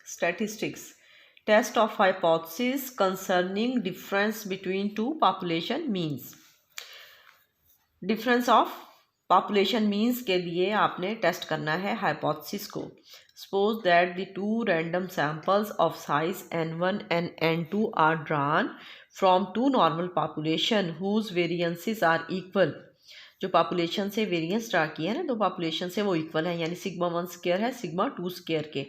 Statistics. Test of hypothesis concerning difference between two population means. Difference of population means के लिए आपने test करना है हाइपोथेसिस को. Suppose that the two random samples of size n1 and n2 are drawn from two normal population whose variances are equal. जो population से variance draw किया है ना, दो पॉपुलेशन से वो इक्वल है, यानी सिग्मा 1 स्क्वायर है सिग्मा 2 स्क्वायर के,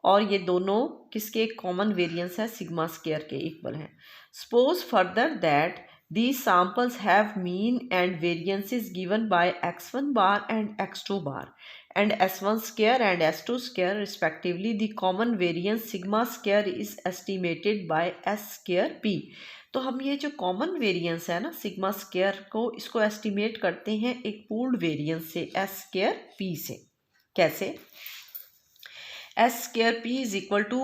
और ये दोनों किसके कॉमन वेरिएंस है सिग्मा स्क्वायर के इक्वल है. Suppose further that these samples have mean and variances given by x1 bar and x2 bar and s1 square and s2 square respectively. The common variance sigma square is estimated by s square p. तो हम ये जो common variance है ना sigma square को, इसको estimate करते हैं एक पूल्ड वेरिएंस से एस स्क्वायर पी से. कैसे? S square p is equal to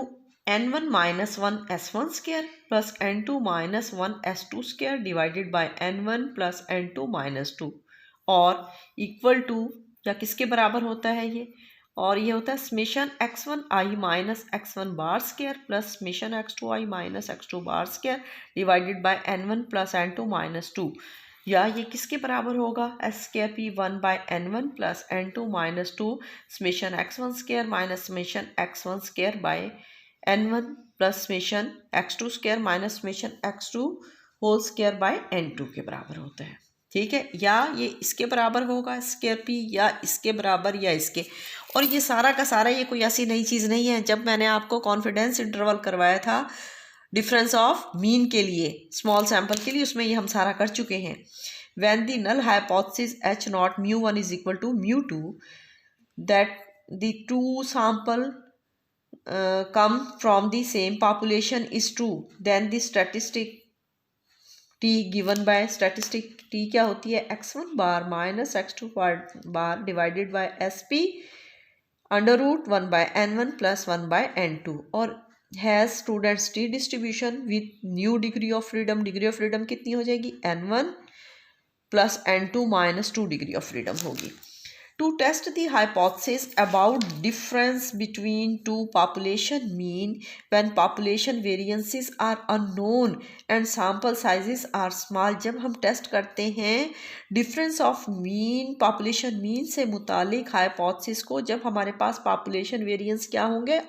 n1 minus 1 s1 square plus n2 minus 1 s2 square divided by n1 plus n2 minus 2 और इक्वल टू या किसके बराबर होता है ये, और ये होता है summation x1 i minus x1 bar square plus summation x2 i minus x2 bar square divided by n1 plus n2 minus 2. या ये किसके बराबर होगा, s square p 1 by n1 plus n2 minus 2 summation x1 square minus summation x1 square by n1 plus summation x2 square minus summation x2 whole square by n2 के बराबर होता है. ठीक है, या ये इसके बराबर होगा स्क्वायर पी, या इसके बराबर, या इसके. और ये सारा का सारा ये कोई ऐसी नई चीज़ नहीं है. जब मैंने आपको कॉन्फिडेंस इंटरवल करवाया था डिफरेंस ऑफ मीन के लिए, स्मॉल सैंपल के लिए, उसमें ये हम सारा कर चुके हैं. When the null hypothesis h not μ1 is equal to μ2 that the two sample come from the same population is true, then the statistic t given by statistic t क्या होती है, x1 bar minus x2 bar divided by sp under root 1 by n1 plus 1 by n2 और has student's t distribution with nu degree of freedom. Degree of freedom कितनी हो जाएगी, n1 plus n2 minus 2 degree of freedom होगी. To test the hypothesis about difference between two population mean when population variances are unknown and sample sizes are small. जब हम test करते हैं difference of mean population mean से मुतालिक hypothesis को, जब हमारे पास population variance क्या होंगे,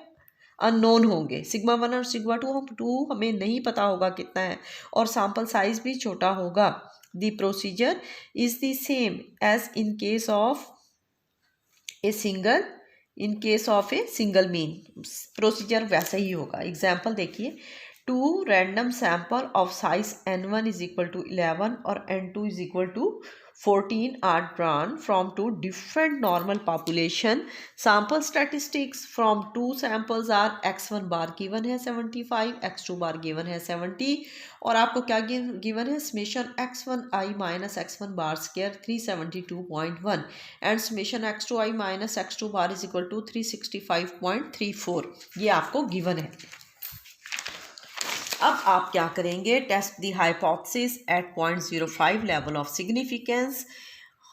अननोन होंगे. सिग्मा 1 और सिग्मा 2 हमें नहीं पता होगा कितना है, और सैम्पल साइज भी छोटा होगा. The procedure is the same as in case of in case of a single mean. Procedure वैसा ही होगा. एग्जाम्पल देखिए, two random sample of size n1 is equal to 11 और n2 is equal to 14 are drawn from two different normal population. Sample statistics from two samples are x1 bar given है 75, x2 बार given है 70, और आपको क्या given है, summation x1 i minus x1 bar square 372.1 and summation x2 i minus x2 bar is equal to 365.34. ये आपको given है. अब आप क्या करेंगे, test the hypothesis at 0.05 level of significance.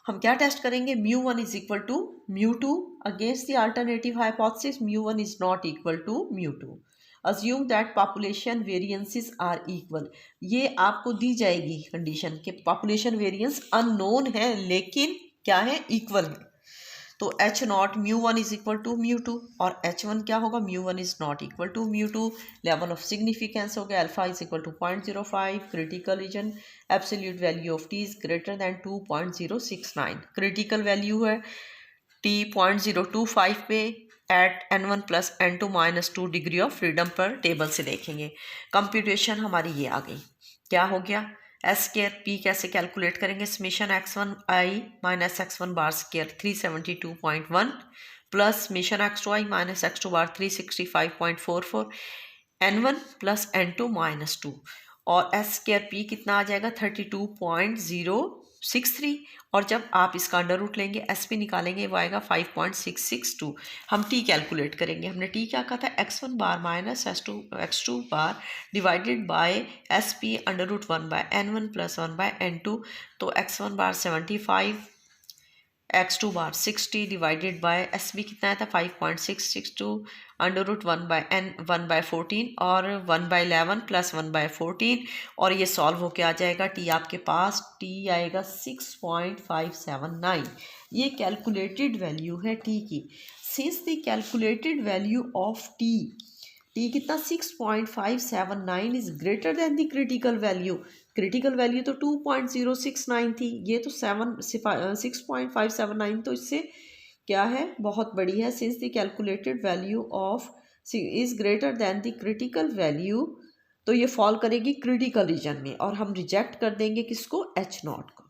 हम क्या टेस्ट करेंगे, μ1 is equal to μ2 against the alternative hypothesis μ1 is not equal to μ2. Assume that population variances are equal. ये आपको दी जाएगी कंडीशन कि पॉपुलेशन वेरिएंस अननोन है लेकिन क्या है, इक्वल है. तो h not μ1 is equal to μ2 और h1 क्या होगा, μ1 is not equal to μ2. Level of significance हो गया alpha is equal to 0.05. Critical region absolute value of t is greater than 2.069. Critical value है t 0.025 पे at n1 plus n2 minus 2 degree of freedom पर. Table से देखेंगे. Computation हमारी ये आ गई. क्या हो गया, एस स्क्वायर पी कैसे कैलकुलेट करेंगे, summation x1 i minus x1 bar square 372.1 plus summation x2 i minus x2 bar 365.44 n1 plus n2 minus 2, और एस स्क्वायर पी कितना आ जाएगा 32.063. और जब आप इसका अंडर रूट लेंगे, एस पी निकालेंगे, वो आएगा 5.662. हम टी कैलकुलेट करेंगे. हमने टी क्या कहा था, x1 bar minus x2 bar divided by s p under root 1 by n1 plus 1 by n2. तो x1 bar 75 x2 bar 60 divided by s b कितना था 5.662 अंडर रूट 1/14 और 1/11 प्लस 1/14 और ये सॉल्व होके आ जाएगा टी आपके पास टी आएगा 6.579। ये कैलकुलेटेड वैल्यू है टी की। Since the calculated value of T कितना 6.579 is greater than the critical value. Critical value तो 2.069 थी, ये तो 6.579 तो इससे क्या है बहुत बड़ी है। Since the calculated value of is greater than the critical value तो ये फॉल करेगी क्रिटिकल रीजन में और हम रिजेक्ट कर देंगे किसको H0 को,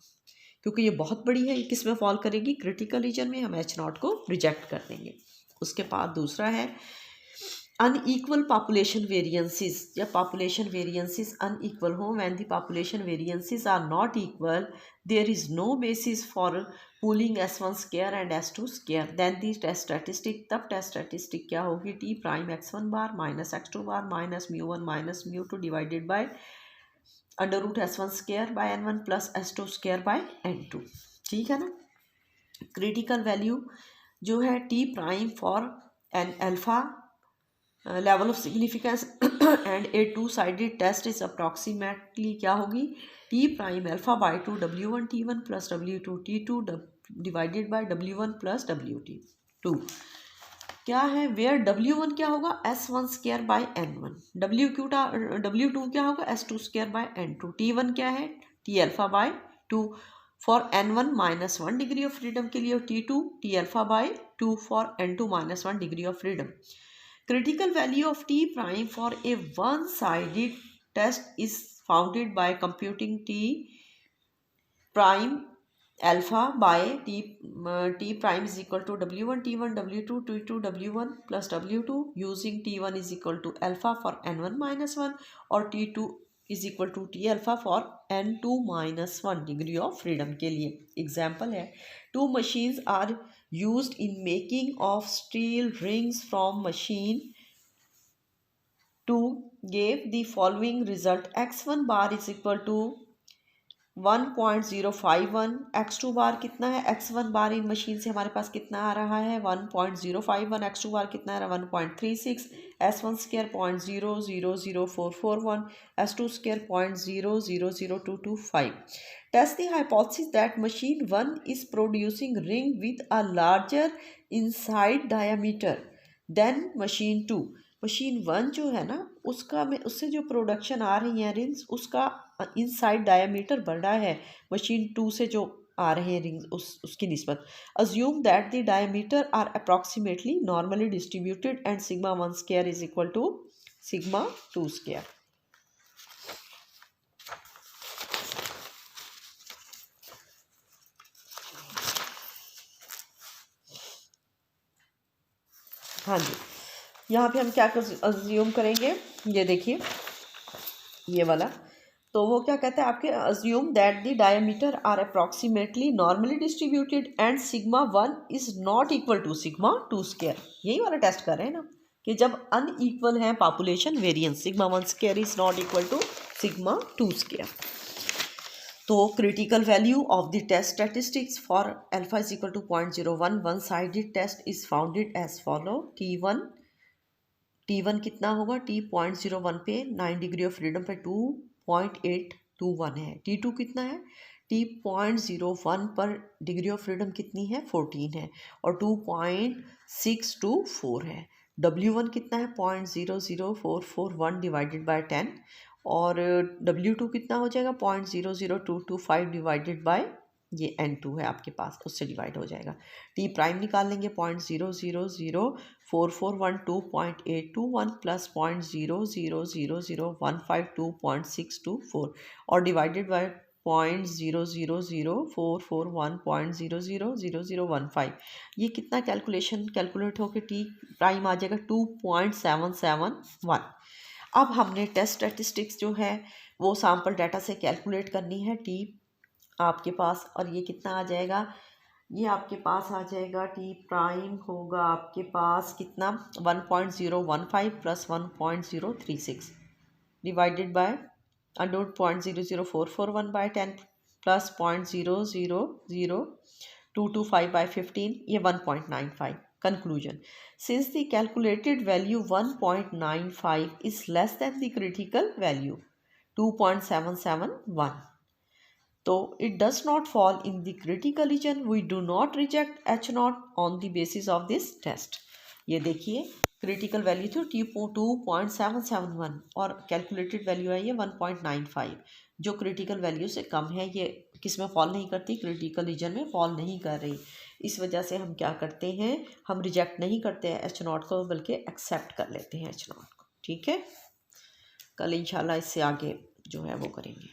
क्योंकि ये बहुत बड़ी है। किस में फॉल करेगी क्रिटिकल रीजन में, हम H0 को रिजेक्ट कर देंगे। उसके बाद दूसरा है unequal population variances। जब population variances unequal हो, when the population variances are not equal, there is no basis for pooling S1 square and S2 square, then the test statistic, तब test statistic क्या होगी t prime x1 bar minus x2 bar minus mu1 minus mu2 divided by under root S1 square by n1 plus S2 square by n2। ठीक है ना। Critical value जो है t prime for an alpha level of significance and a two-sided test is approximately क्या होगी t prime alpha by 2 w1 t1 plus w2 t2 divided by w1 plus w2। क्या है where w1 क्या होगा s1 square by n1, w2 क्या होगा s2 square by n2, t1 क्या है t alpha by 2 for n1 minus 1 degree of freedom के लिए, t2 t alpha by 2 for n2 minus 1 degree of freedom. Critical value of t prime for a one-sided test is founded by computing t prime alpha by t prime is equal to w1 t1 w2 t2 w1 plus w2 using t1 is equal to alpha for n1 minus 1 और t2 is equal to t alpha for n2 minus 1 degree of freedom के लिए। Example है two machines are used in making of steel rings from machine 2 gave the following result x1 bar is equal to 1.051, x2 बार कितना है x1 बार इन machine से हमारे पास कितना आ रहा है 1.051, x2 बार कितना आ रहा है 1.36, s1 square 0.000441, s2 square 0.000225। Test the hypothesis that machine 1 is producing ring with a larger inside diameter than machine 2। Machine 1 जो है ना उसका में उससे जो प्रोडक्शन आ रही है रिंग्स उसका इनसाइड डायमीटर बड़ा है मशीन 2 से जो आ रहे हैं रिंग्स उसकी निस्बत। Assume that the diameter are approximately normally distributed and sigma 1 square is equal to sigma 2 square. हाँ जी, यहाँ पे हम क्या अज्यूम करेंगे, ये देखिए ये वाला, तो वो क्या कहता है आपके assume that the diameter are approximately normally distributed and sigma 1 is not equal to sigma 2 square. यही वाला टेस्ट कर रहे हैं ना कि जब अनइक्वल है population variance sigma 1 square is not equal to sigma 2 square. तो critical value of the test statistics for alpha is equal to 0.01 one sided test is founded as follow. T1 कितना होगा t 0.01 पे 9 degree of freedom पे 2.821 है। T2 कितना है t 0.01 पर degree of freedom कितनी है 14 है और 2.624 है। W1 कितना है 0.00441 डिवाइडेड बाय 10 और W2 कितना हो जाएगा 0.00225 डिवाइडेड बाय ये n2 है आपके पास उससे डिवाइड हो जाएगा। t प्राइम निकाल लेंगे 0.0004412.821 प्लस 0.0000152.624 और डिवाइडेड बाय 0.0004441.000015। ये कितना कैलकुलेट होकर t प्राइम आ जाएगा 2.771। अब हमने टेस्ट स्टैटिस्टिक्स जो है वो सैम्पल डाटा से कैलकुलेट करनी है t आपके पास, और ये कितना आ जाएगा, ये आपके पास आ जाएगा टी प्राइम होगा आपके पास कितना 1.015 plus 1.036 divided by under 0.00441 by 10 plus 0.000 225/15 ये 1.95. Conclusion. Since the calculated value 1.95 is less than the critical value 2.771, so it does not fall in the critical region. We do not reject H0 on the basis of this test. ये देखिए critical value थी 2.771 और calculated value है ये 1.95. जो critical value से कम है ये किस में फॉल नहीं करती, क्रिटिकल रीजन में फॉल नहीं कर रही. इस वजह से हम क्या करते हैं, हम रिजेक्ट नहीं करते हैं H0 को, बल्कि एक्सेप्ट कर लेते हैं H0 को. ठीक है, कल इंशाल्लाह इससे आगे जो है वो करेंगे.